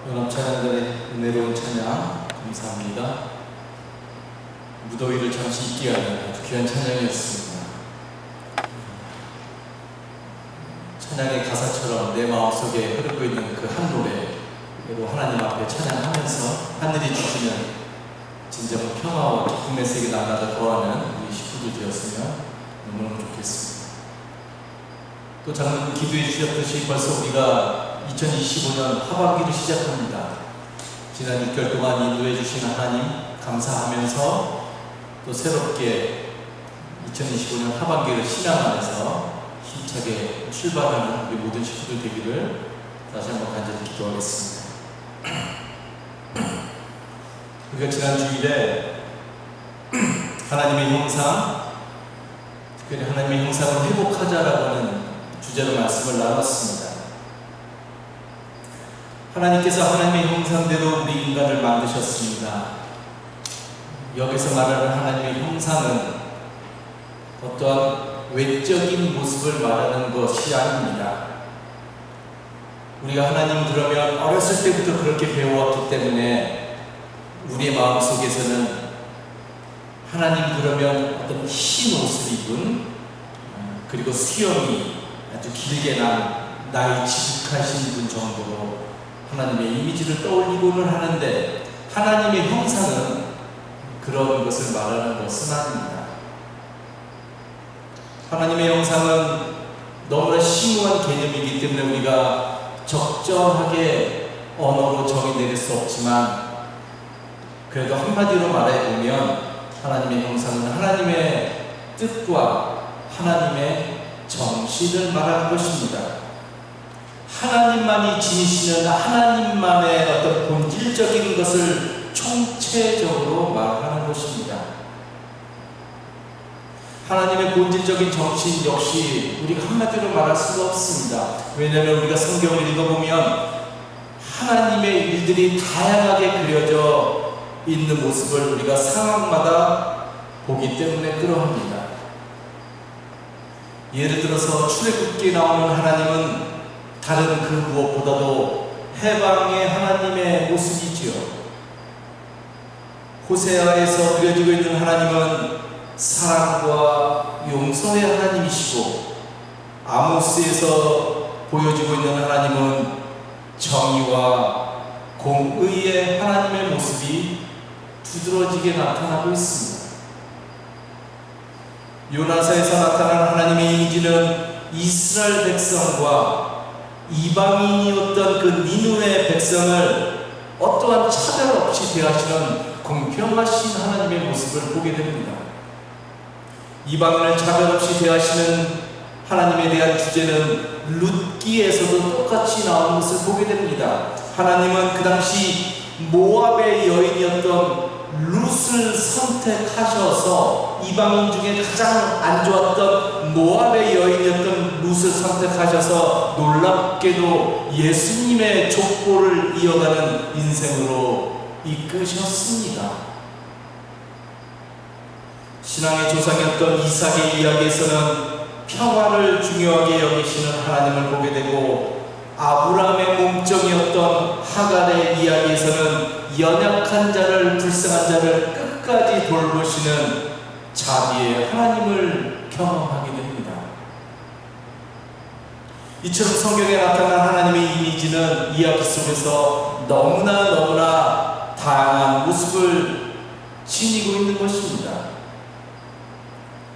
연합 찬양단의 은혜로운 찬양 감사합니다. 무더위를 잠시 잊게 하는 아주 귀한 찬양이었습니다. 찬양의 가사처럼 내 마음속에 흐르고 있는 그 한 노래로 하나님 앞에 찬양하면서 하늘이 주시는 진정한 평화와 기쁨의 세계 나가다 거하는 우리 식구들 되었으면 너무너무 좋겠습니다. 또 장로님 기도해 주셨듯이 벌써 우리가 2025년 하반기를 시작합니다. 지난 6개월 동안 인도해 주신 하나님 감사하면서 또 새롭게 2025년 하반기를 신앙 안에서 힘차게 출발하는 우리 모든 식구들 되기를 다시 한번 간절히 기도하겠습니다. 우리가 지난 주일에 하나님의 형상, 특별히 하나님의 형상을 회복하자라고 하는 주제로 말씀을 나눴습니다. 하나님께서 하나님의 형상대로 우리 인간을 만드셨습니다. 여기서 말하는 하나님의 형상은 어떠한 외적인 모습을 말하는 것이 아닙니다. 우리가 하나님 그러면 어렸을 때부터 그렇게 배워왔기 때문에 우리의 마음속에서는 하나님 그러면 어떤 흰 옷을 입은 그리고 수염이 아주 길게 난 나이 지극하신 분 정도로 하나님의 이미지를 떠올리고는 하는데 하나님의 형상은 그런 것을 말하는 것은 아닙니다. 하나님의 형상은 너무나 심오한 개념이기 때문에 우리가 적절하게 언어로 정의 내릴 수 없지만 그래도 한마디로 말해보면 하나님의 형상은 하나님의 뜻과 하나님의 정신을 말하는 것입니다. 하나님만이 지니시는 하나님만의 어떤 본질적인 것을 총체적으로 말하는 것입니다. 하나님의 본질적인 정신 역시 우리가 한마디로 말할 수가 없습니다. 왜냐하면 우리가 성경을 읽어보면 하나님의 일들이 다양하게 그려져 있는 모습을 우리가 상황마다 보기 때문에 그러합니다. 예를 들어서 출애굽기에 나오는 하나님은 다른 그 무엇보다도 해방의 하나님의 모습이지요. 호세아에서 그려지고 있는 하나님은 사랑과 용서의 하나님이시고 아모스에서 보여지고 있는 하나님은 정의와 공의의 하나님의 모습이 두드러지게 나타나고 있습니다. 요나서에서 나타난 하나님의 이미지는 이스라엘 백성과 이방인이었던 그 니느웨 백성을 어떠한 차별 없이 대하시는 공평하신 하나님의 모습을 보게 됩니다. 이방인을 차별 없이 대하시는 하나님에 대한 주제는 룻기에서도 똑같이 나오는 것을 보게 됩니다. 하나님은 그 당시 모압의 여인이었던 룻을 선택하셔서 이방인 중에 가장 안 좋았던 모압의 여인이었던 룻을 선택하셔서 놀랍게도 예수님의 족보를 이어가는 인생으로 이끄셨습니다. 신앙의 조상이었던 이삭의 이야기에서는 평화를 중요하게 여기시는 하나님을 보게 되고 아브라함의 몸종이었던 하갈의 이야기에서는 연약한 자를 불쌍한 자를 끝까지 돌보시는 자비의 하나님을 경험하게 됩니다. 이처럼 성경에 나타난 하나님의 이미지는 이야기 속에서 너무나 다양한 모습을 지니고 있는 것입니다.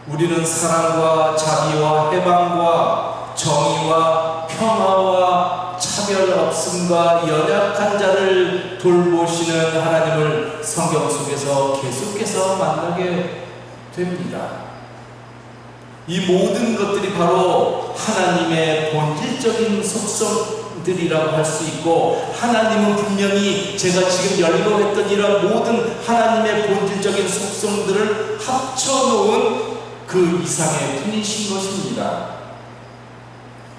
우리는 사랑과 자비와 해방과 정의와 평화와 차별 없음과 연약한 자를 돌보시는 하나님을 성경 속에서 계속해서 만나게 됩니다. 이 모든 것들이 바로 하나님의 본질적인 속성들이라고 할 수 있고 하나님은 분명히 제가 지금 연로했던 이런 모든 하나님의 본질적인 속성들을 합쳐놓은 그 이상의 분이신 것입니다.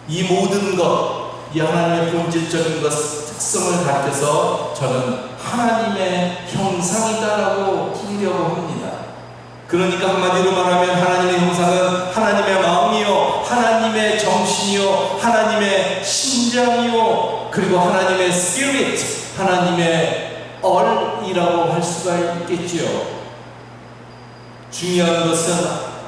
이 모든 것, 이 하나님의 본질적인 것, 특성을 가리켜서 저는 하나님의 형상이다라고 부르려고 합니다. 그러니까 한마디로 말하면 하나님의 형상은 하나님의 마음이요, 하나님의 정신이요, 하나님의 심장이요, 그리고 하나님의 스피릿, 하나님의 얼이라고 할 수가 있겠지요. 중요한 것은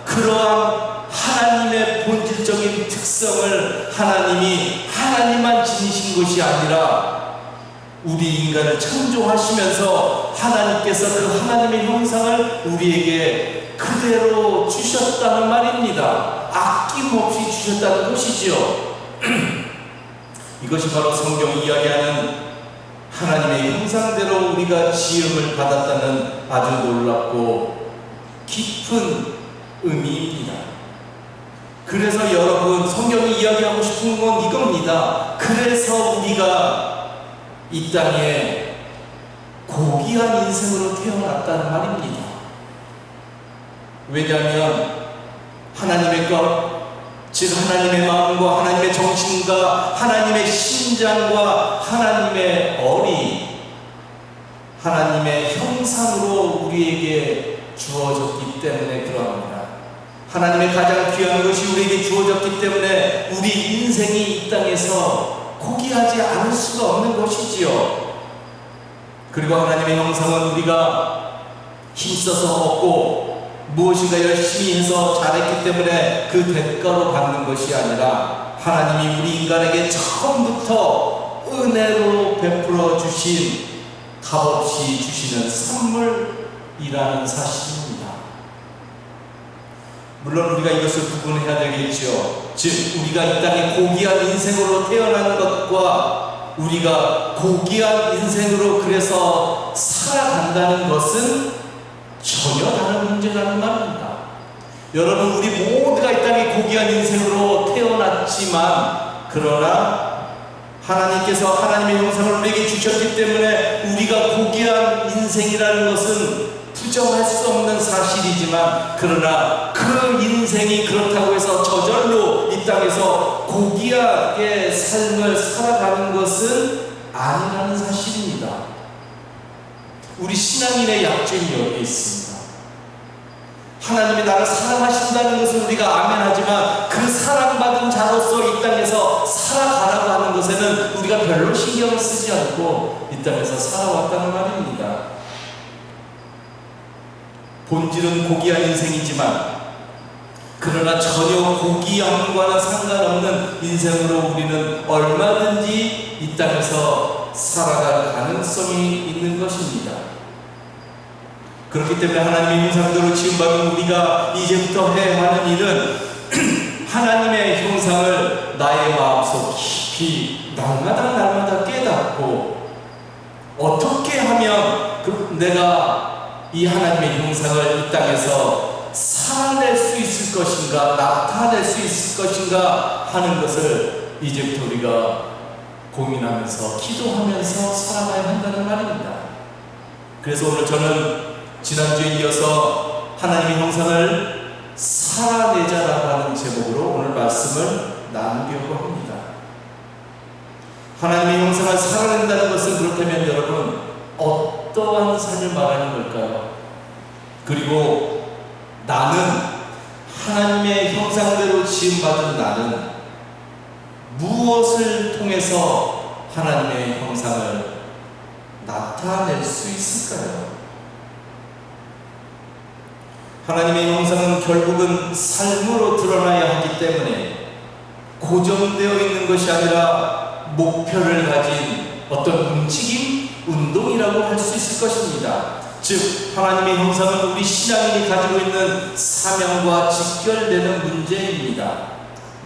그러한 하나님의 본질적인 특성을 하나님이 하나님만 지니신 것이 아니라 우리 인간을 창조하시면서 하나님께서 그 하나님의 형상을 우리에게 그대로 주셨다는 말입니다. 아낌없이 주셨다는 것이지요. 이것이 바로 성경이 이야기하는 하나님의 형상대로 우리가 지음을 받았다는 아주 놀랍고 깊은 의미입니다. 그래서 여러분, 성경이 이야기하고 싶은 건 이겁니다. 그래서 우리가 이 땅에 고귀한 인생으로 태어났다는 말입니다. 왜냐하면 하나님의 것, 즉 하나님의 마음과 하나님의 정신과 하나님의 심장과 하나님의 얼이 하나님의 형상으로 우리에게 주어졌기 때문에 그러합니다. 하나님의 가장 귀한 것이 우리에게 주어졌기 때문에 우리 인생이 이 땅에서 고귀하지 않을 수가 없는 것이지요. 그리고 하나님의 형상은 우리가 힘써서 얻고 무엇인가 열심히 해서 잘했기 때문에 그 대가로 받는 것이 아니라 하나님이 우리 인간에게 처음부터 은혜로 베풀어 주신, 값없이 주시는 선물이라는 사실입니다. 물론 우리가 이것을 구분해야 되겠죠. 즉 우리가 이 땅에 고귀한 인생으로 태어난 것과 우리가 고귀한 인생으로 그래서 살아간다는 것은 전혀 다른 문제라는 말입니다. 여러분, 우리 모두가 이 땅에 고귀한 인생으로 태어났지만 그러나 하나님께서 하나님의 형상을 우리에게 주셨기 때문에 우리가 고귀한 인생이라는 것은 부정할 수 없는 사실이지만 그러나 그 인생이 그렇다고 해서 저절로 이 땅에서 고귀하게 삶을 살아가는 것은 아니라는 사실입니다. 우리 신앙인의 약점이 여기에 있습니다. 하나님이 나를 사랑하신다는 것을 우리가 아멘하지만 그 사랑받은 자로서 이 땅에서 살아가라고 하는 것에는 우리가 별로 신경을 쓰지 않고 이 땅에서 살아왔다는 말입니다. 본질은 고귀한 인생이지만 그러나 전혀 고귀함과는 상관없는 인생으로 우리는 얼마든지 이 땅에서 살아갈 가능성이 있는 것입니다. 그렇기 때문에 하나님의 형상대로 지음받은 우리가 이제부터 해야 하는 일은 하나님의 형상을 나의 마음속 깊이 날마다 깨닫고 어떻게 하면 내가 이 하나님의 형상을 이 땅에서 살아낼 수 있을 것인가, 나타낼 수 있을 것인가 하는 것을 이제부터 우리가 고민하면서 기도하면서 살아가야 한다는 말입니다. 그래서 오늘 저는 지난주에 이어서 하나님의 형상을 살아내자라고 하는 제목으로 오늘 말씀을 나누려고 합니다. 하나님의 형상을 살아낸다는 것은 그렇다면 여러분 어떠한 삶을 말하는 걸까요? 그리고 나는 하나님의 형상대로 지음받은 나는 무엇을 통해서 하나님의 형상을 나타낼 수 있을까요? 하나님의 형상은 결국은 삶으로 드러나야 하기 때문에 고정되어 있는 것이 아니라 목표를 가진 어떤 움직임, 운동이라고 할 수 있을 것입니다. 즉 하나님의 형상은 우리 신앙인이 가지고 있는 사명과 직결되는 문제입니다.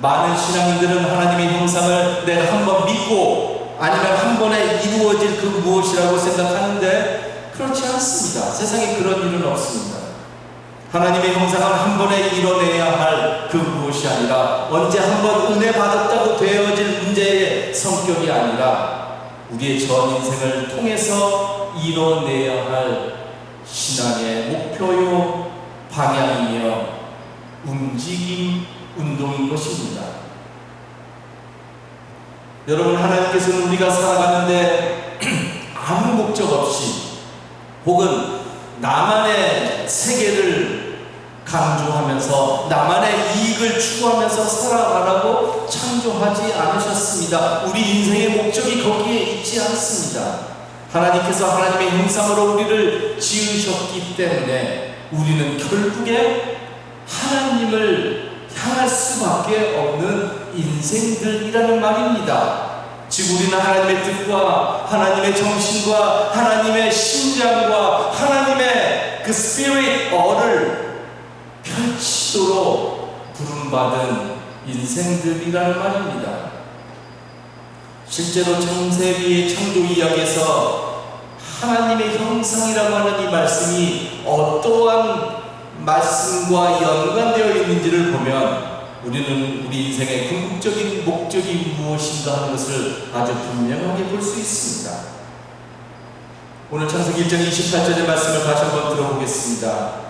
많은 신앙인들은 하나님의 형상을 내가 한번 믿고 아니면 한 번에 이루어질 그 무엇이라고 생각하는데 그렇지 않습니다. 세상에 그런 일은 없습니다. 하나님의 형상을 한 번에 이뤄내야 할 그 무엇이 아니라 언제 한번 은혜 받았다고 되어질 문제의 성격이 아니라 우리의 전 인생을 통해서 이뤄내야 할 신앙의 목표요, 방향이며 움직임, 운동인 것입니다. 여러분, 하나님께서는 우리가 살아가는데 아무 목적 없이 혹은 나만의 세계를 강조하면서 나만의 이익을 추구하면서 살아가라고 창조하지 않으셨습니다. 우리 인생의 목적이 거기에 있지 않습니다. 하나님께서 하나님의 형상으로 우리를 지으셨기 때문에 우리는 결국에 하나님을 향할 수밖에 없는 인생들이라는 말입니다. 즉 우리는 하나님의 뜻과 하나님의 정신과 하나님의 심장과 하나님의 그 스피릿어를 펼치도록 부름받은 인생들이라는 말입니다. 실제로 창세기 창조 이야기에서 하나님의 형상이라고 하는 이 말씀이 어떠한 말씀과 연관되어 있는지를 보면 우리는 우리 인생의 궁극적인 목적이 무엇인가 하는 것을 아주 분명하게 볼 수 있습니다. 오늘 창세기 1장 28절의 말씀을 다시 한번 들어보겠습니다.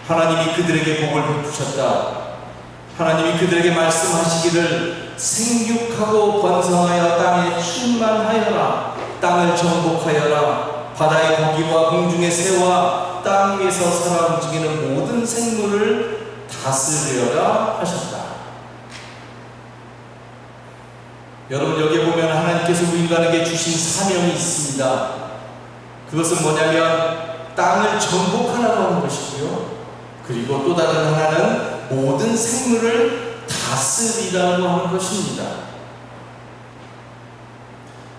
하나님이 그들에게 복을 베푸셨다. 하나님이 그들에게 말씀하시기를 생육하고 번성하여 땅에 충만하여라. 땅을 정복하여라. 바다의 고기와 공중의 새와 땅 위에서 살아 움직이는 모든 생물을 다스려라 하셨다. 여러분 여기에 보면 하나님께서 우리 인간에게 주신 사명이 있습니다. 그것은 뭐냐면 땅을 정복하라고 하는 것이고요. 그리고 또 다른 하나는 모든 생물을 다스리라고 하는 것입니다.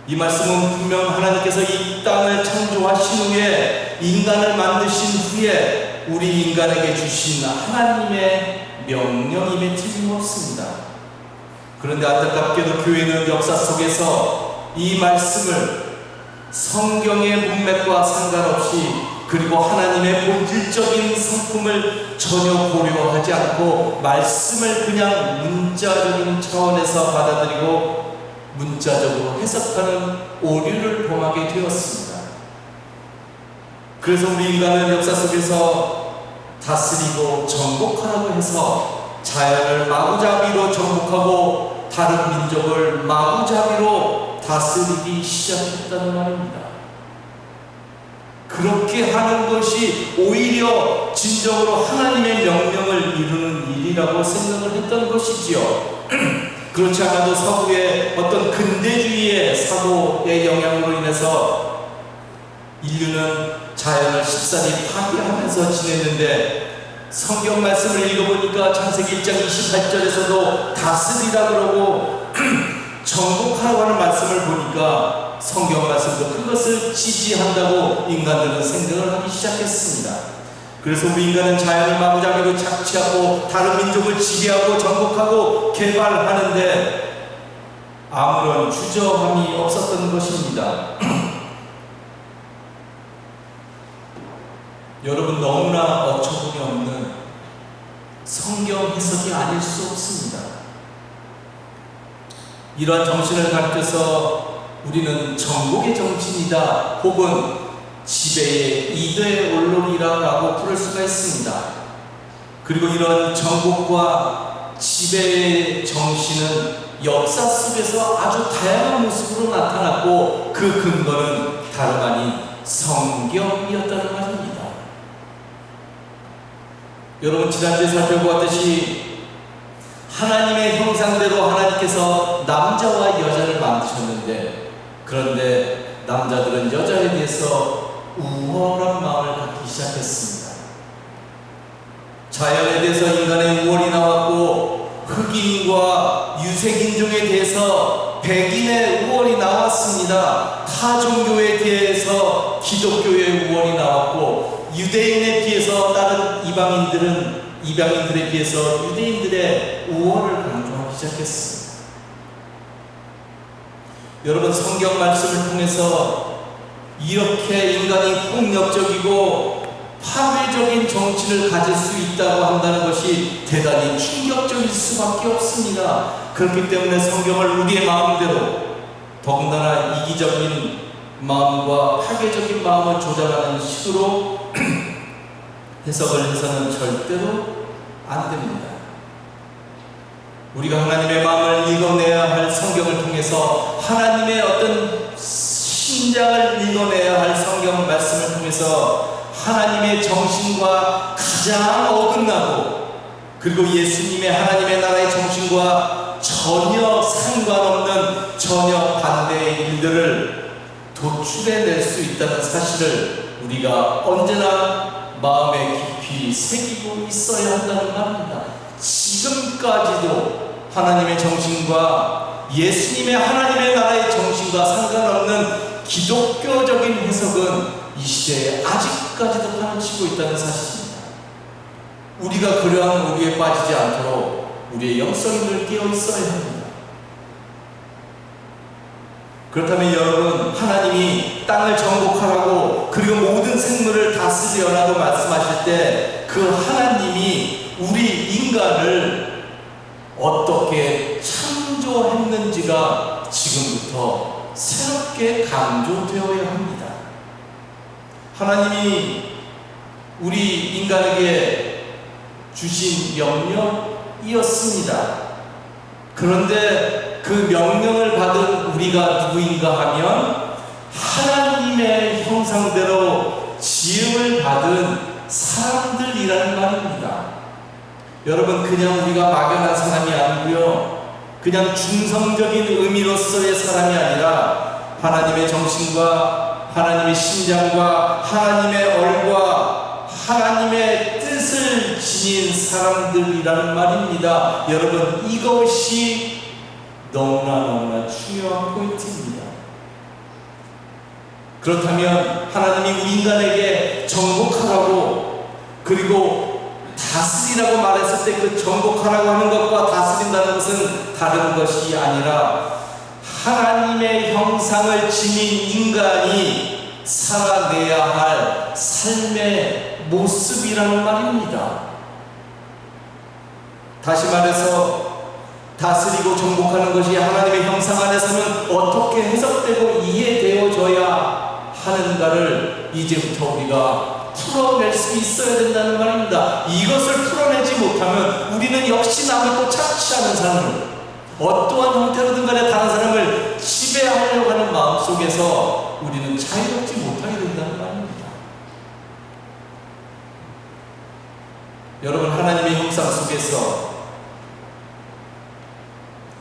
이 말씀은 분명 하나님께서 이 땅을 창조하신 후에 인간을 만드신 후에 우리 인간에게 주신 하나님의 명령임에 틀림없습니다. 그런데 안타깝게도 교회는 역사 속에서 이 말씀을 성경의 문맥과 상관없이 그리고 하나님의 본질적인 성품을 전혀 고려하지 않고 말씀을 그냥 문자적인 차원에서 받아들이고 문자적으로 해석하는 오류를 범하게 되었습니다. 그래서 우리 인간은 역사 속에서 다스리고 정복하라고 해서 자연을 마구잡이로 정복하고 다른 민족을 마구잡이로 다스리기 시작했다는 말입니다. 그렇게 하는 것이 오히려 진정으로 하나님의 명령을 이루는 일이라고 생각을 했던 것이지요. 그렇지 않아도 서구의 어떤 근대주의의 사고의 영향으로 인해서 인류는 자연을 쉽사리 파괴하면서 지냈는데 성경 말씀을 읽어보니까 창세기 1장 28절에서도 다스리라 그러고 정복하라고 하는 말씀을 보니까 성경 말씀도 그것을 지지한다고 인간들은 생각을 하기 시작했습니다. 그래서 우리 인간은 자연을 마구잡이로 착취하고 다른 민족을 지배하고 정복하고 개발하는데 아무런 주저함이 없었던 것입니다. 여러분 너무나 어처구니 없는 성경 해석이 아닐 수 없습니다. 이러한 정신을 가르쳐서 우리는 정복의 정신이다 혹은 지배의 이도의 언론이라고 부를 수가 있습니다. 그리고 이런 정복과 지배의 정신은 역사 속에서 아주 다양한 모습으로 나타났고 그 근거는 다름 아닌 성경이었다는 말입니다. 여러분 지난주에 살펴보았듯이 하나님의 형상대로 하나님께서 남자와 여자를 만드셨는데 그런데 남자들은 여자에 대해서 우월한 마음을 갖기 시작했습니다. 자연에 대해서 인간의 우월이 나왔고 흑인과 유색인종에 대해서 백인의 우월이 나왔습니다. 타 종교에 대해서 기독교의 우월이 나왔고 유대인에 비해서 다른 이방인들에 비해서 유대인들의 우월을 강조하기 시작했습니다. 여러분 성경 말씀을 통해서 이렇게 인간이 폭력적이고 파괴적인 정치를 가질 수 있다고 한다는 것이 대단히 충격적일 수밖에 없습니다. 그렇기 때문에 성경을 우리의 마음대로 더군다나 이기적인 마음과 파괴적인 마음을 조장하는 식으로 해석을 해서는 절대로 안 됩니다. 우리가 하나님의 마음을 읽어내야 할 성경을 통해서 하나님의 어떤 심장을 읽어내야 할 성경 말씀을 통해서 하나님의 정신과 가장 어긋나고 그리고 예수님의 하나님의 나라의 정신과 전혀 상관없는 전혀 반대의 일들을 도출해낼 수 있다는 사실을 우리가 언제나 마음에 깊이 새기고 있어야 한다는 말입니다. 지금까지도 하나님의 정신과 예수님의 하나님의 나라의 정신과 상관없는 기독교적인 해석은 이 시대에 아직까지도 파헤치고 있다는 사실입니다. 우리가 그러한 오류에 빠지지 않도록 우리의 영성이 늘 깨어 있어야 합니다. 그렇다면 여러분, 하나님이 땅을 정복하라고 그리고 모든 생물을 다스리라고 말씀하실 때 그 하나님이 우리 인간을 어떻게 창조했는지가 지금부터 새롭게 강조되어야 합니다. 하나님이 우리 인간에게 주신 명령이었습니다. 그런데 그 명령을 받은 우리가 누구인가 하면 하나님의 형상대로 지음을 받은 사람들이라는 말입니다. 여러분, 그냥 우리가 막연한 사람이 아니고요, 그냥 중성적인 의미로서의 사람이 아니라 하나님의 정신과 하나님의 심장과 하나님의 얼과 하나님의 뜻을 지닌 사람들이라는 말입니다. 여러분, 이것이 너무나 중요한 포인트입니다. 그렇다면 하나님이 우리 인간에게 정복하라고 그리고 다스리라고 말했을 때 그 정복하라고 하는 것과 다스린다는 것은 다른 것이 아니라 하나님의 형상을 지닌 인간이 살아내야 할 삶의 모습이라는 말입니다. 다시 말해서 다스리고 정복하는 것이 하나님의 형상 안에서는 어떻게 해석되고 이해되어져야 하는가를 이제부터 우리가 풀어낼 수 있어야 된다는 말입니다. 이것을 풀어내지 못하면 우리는 역시 남을 또 착취하는 삶을, 어떠한 형태로든 간에 다른 사람을 지배하려고 하는 마음 속에서 우리는 자유롭지 못하게 된다는 말입니다. 여러분, 하나님의 형상 속에서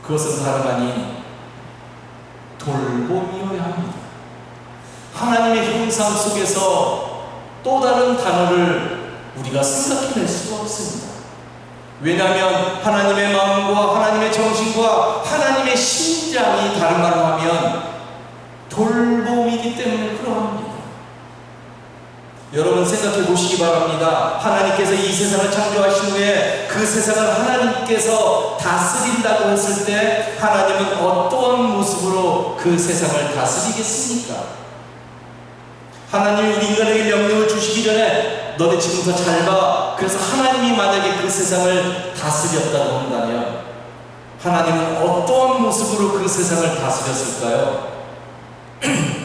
그것은 다름 아닌 돌봄이어야 합니다. 하나님의 형상 속에서 또 다른 단어를 우리가 생각해낼 수가 없습니다. 왜냐하면 하나님의 마음과 하나님의 정신과 하나님의 심장이 다른 말로 하면 돌봄이기 때문에 그러합니다. 여러분, 생각해 보시기 바랍니다. 하나님께서 이 세상을 창조하신 후에 그 세상을 하나님께서 다스린다고 했을 때 하나님은 어떠한 모습으로 그 세상을 다스리겠습니까? 하나님이 우리 인간에게 명령을 주시기 전에 너네 지금부터 잘 봐. 그래서 하나님이 만약에 그 세상을 다스렸다고 한다면 하나님은 어떠한 모습으로 그 세상을 다스렸을까요?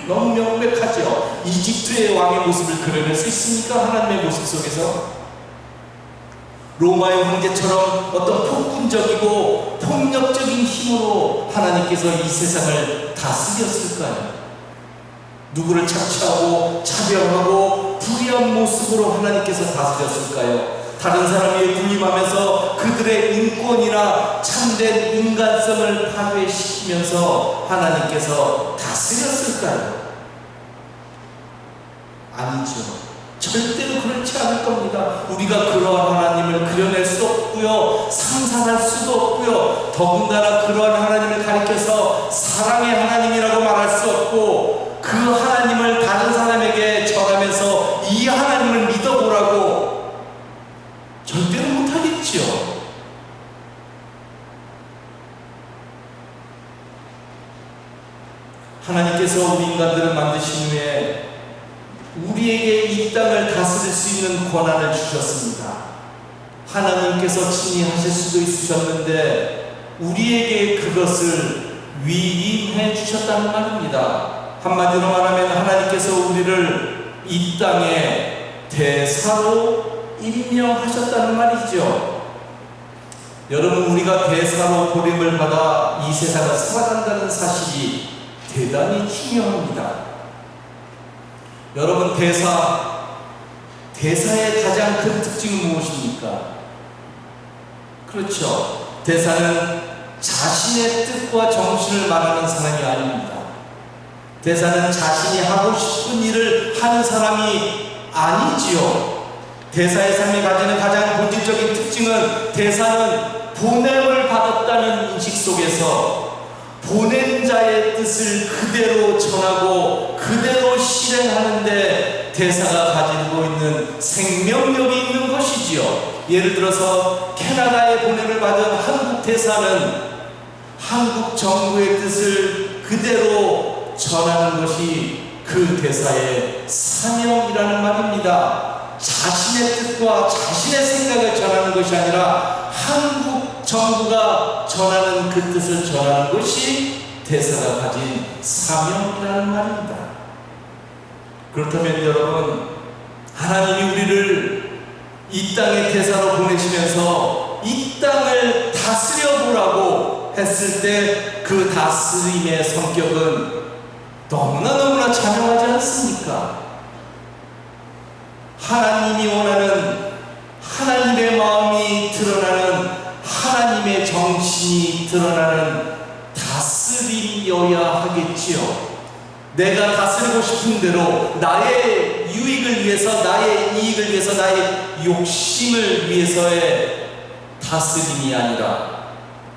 너무 명백하죠. 이집트의 왕의 모습을 그려낼 수 있습니까? 하나님의 모습 속에서 로마의 황제처럼 어떤 폭군적이고 폭력적인 힘으로 하나님께서 이 세상을 다스렸을까요? 누구를 착취하고 차별하고 불의한 모습으로 하나님께서 다스렸을까요? 다른 사람이 군림하면서 그들의 인권이나 참된 인간성을 파괴시키면서 하나님께서 다스렸을까요? 아니죠. 절대로 그렇지 않을 겁니다. 우리가 그러한 하나님을 그려낼 수 없고요, 상상할 수도 없고요, 더군다나 그러한 하나님을 가리켜서 사랑의 하나님이라고 말할 수 없고, 그 하나님을 다른 사람에게 전하면서 이 하나님을 믿어보라고 절대로 못하겠지요. 하나님께서 우리 인간들을 만드신 후에 우리에게 이 땅을 다스릴 수 있는 권한을 주셨습니다. 하나님께서 친히 하실 수도 있으셨는데 우리에게 그것을 위임해 주셨다는 말입니다. 한마디로 말하면 하나님께서 우리를 이 땅에 대사로 임명하셨다는 말이죠. 여러분, 우리가 대사로 보냄을 받아 이 세상을 살아간다는 사실이 대단히 중요합니다. 여러분, 대사의 가장 큰 특징은 무엇입니까? 그렇죠. 대사는 자신의 뜻과 정신을 말하는 사람이 아닙니다. 대사는 자신이 하고 싶은 일을 하는 사람이 아니지요. 대사의 삶이 가지는 가장 본질적인 특징은 대사는 보냄을 받았다는 인식 속에서 보낸 자의 뜻을 그대로 전하고 그대로 실행하는데 대사가 가지고 있는 생명력이 있는 것이지요. 예를 들어서 캐나다에 보냄을 받은 한국 대사는 한국 정부의 뜻을 그대로 전하는 것이 그 대사의 사명이라는 말입니다. 자신의 뜻과 자신의 생각을 전하는 것이 아니라 한국 정부가 전하는 그 뜻을 전하는 것이 대사가 가진 사명이라는 말입니다. 그렇다면 여러분, 하나님이 우리를 이 땅의 대사로 보내시면서 이 땅을 다스려 보라고 했을 때 그 다스림의 성격은 너무나 자명하지 않습니까? 하나님이 원하는 하나님의 마음이 드러나는 하나님의 정신이 드러나는 다스림이어야 하겠지요. 내가 다스리고 싶은 대로 나의 유익을 위해서, 나의 이익을 위해서, 나의 욕심을 위해서의 다스림이 아니라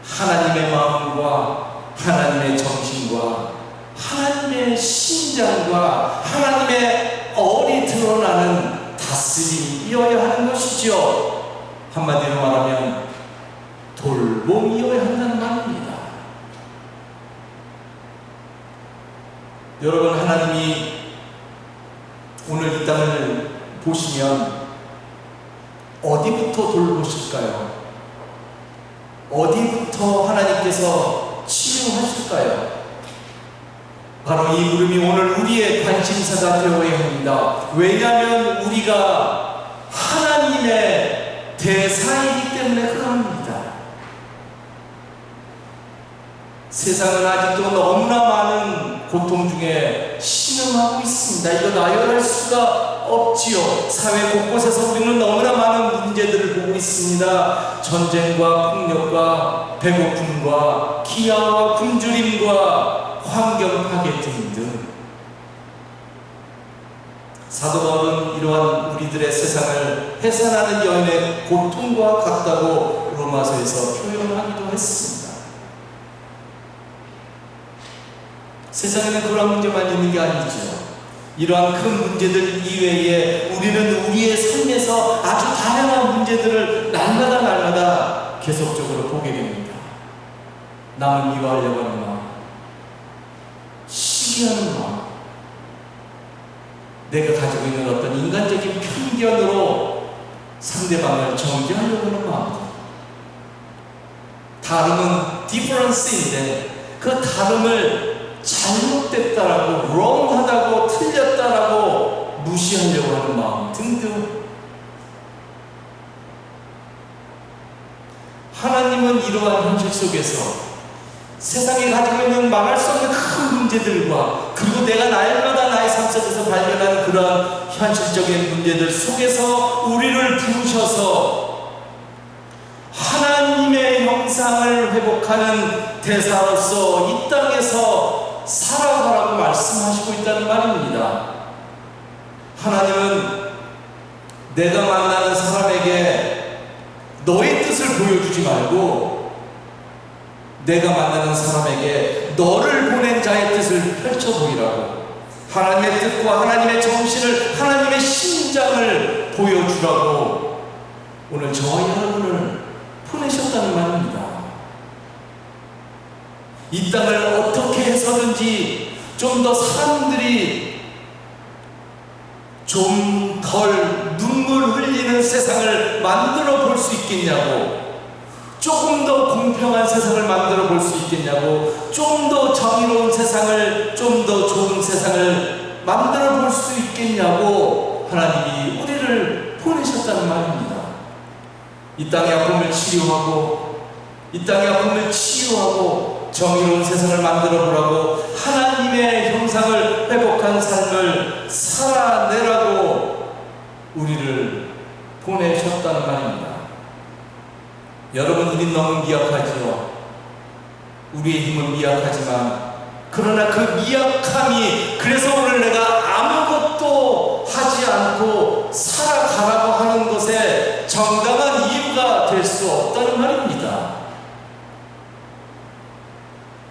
하나님의 마음과 하나님의 정신과 하나님의 심장과 하나님의 얼이 드러나는 다스림이어야 하는 것이죠. 한마디로 말하면 돌봄이어야 한다는 말입니다. 여러분, 하나님이 오늘 이 땅을 보시면 어디부터 돌보실까요? 어디부터 하나님께서 치유하실까요? 바로 이 물음이 오늘 우리의 관심사가 되어야 합니다. 왜냐하면 우리가 하나님의 대사이기 때문에 그럽니다. 세상은 아직도 너무나 많은 고통 중에 신음하고 있습니다. 이거 나열할 수가 없지요. 사회 곳곳에서 우리는 너무나 많은 문제들을 보고 있습니다. 전쟁과 폭력과 배고픔과 기아와 굶주림과 환경 파괴 등등. 사도 바울은 이러한 우리들의 세상을 해산하는 여인의 고통과 같다고 로마서에서 표현하기도 했습니다. 세상에는 그런 문제만 있는 게 아니죠. 이러한 큰 문제들 이외에 우리는 우리의 삶에서 아주 다양한 문제들을 날마다 계속적으로 보게 됩니다. 남을 미워하려고 하는 마음, 시기하는 마음, 내가 가지고 있는 어떤 인간적인 편견으로 상대방을 정죄하려고 하는 마음. 다름은 difference인데 그 다름을 잘못됐다라고, wrong하다고, 틀렸다라고 무시하려고 하는 마음 등등. 하나님은 이러한 현실 속에서 세상에 가지고 있는 말할 수 없는 큰 문제들과 그리고 내가 날마다 나의 삶 속에서 발견하는 그러한 현실적인 문제들 속에서 우리를 부르셔서 하나님의 형상을 회복하는 대사로서 이 땅에서 살아가라고 말씀하시고 있다는 말입니다. 하나님은 내가 만나는 사람에게 너의 뜻을 보여주지 말고 내가 만나는 사람에게 너를 보낸 자의 뜻을 펼쳐보이라고, 하나님의 뜻과 하나님의 정신을, 하나님의 심장을 보여주라고 오늘 저와 여러분을 보내셨다는 말입니다. 이 땅을 어떻게 해서든지 좀 더 사람들이 좀 덜 눈물 흘리는 세상을 만들어 볼 수 있겠냐고, 조금 더 공평한 세상을 만들어 볼 수 있겠냐고, 좀 더 정의로운 세상을, 좀 더 좋은 세상을 만들어 볼 수 있겠냐고 하나님이 우리를 보내셨다는 말입니다. 이 땅의 아픔을 치료하고, 이 땅의 아픔을 치유하고 정의로운 세상을 만들어 보라고, 하나님의 형상을 회복한 삶을 살아내라고 우리를 보내셨다는 말입니다. 여러분, 우리 너무 미약하지요. 우리의 힘은 미약하지만, 그러나 그 미약함이 그래서 오늘 내가 아무것도 하지 않고 살아가라고 하는 것에 정당한 이유가 될 수 없다는 말입니다.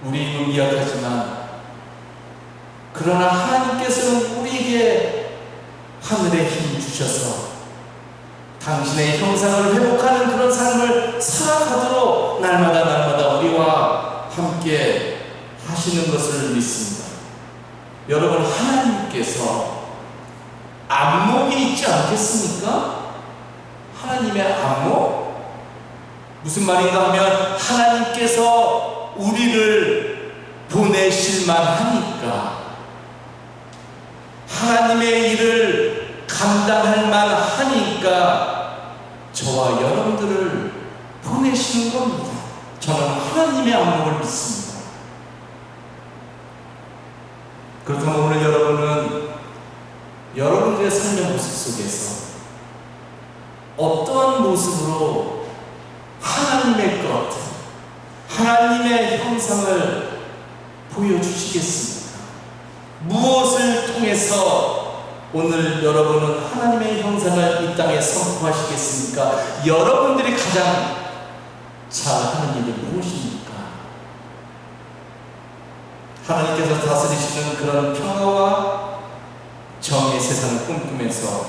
우리 힘은 미약하지만, 그러나 하나님께서는 우리에게 하늘의 힘 주셔서 당신의 형상을 회복하는 그런 삶을 살아가도록 날마다 우리와 함께 하시는 것을 믿습니다. 여러분, 하나님께서 안목이 있지 않겠습니까? 하나님의 안목? 무슨 말인가 하면, 하나님께서 우리를 보내실만 하니까, 하나님의 일을 감당할 만 하니까 저와 여러분들을 보내시는 겁니다. 저는 하나님의 안목을 믿습니다. 그렇다면 오늘 여러분은 여러분들의 삶의 모습 속에서 어떠한 모습으로 하나님의 것, 하나님의 형상을 보여주시겠습니까? 무엇을 통해서 오늘 여러분은 하나님의 형상을 이 땅에 선포하시겠습니까? 여러분들이 가장 잘하는 일이 무엇입니까? 하나님께서 다스리시는 그런 평화와 정의의 세상을 꿈꾸면서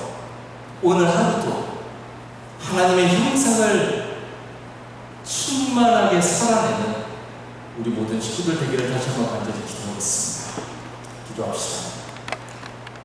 오늘 하루도 하나님의 형상을 충만하게 살아내는 우리 모든 식구들 되기를 다시 한번 간절히 기도하겠습니다. 기도합시다.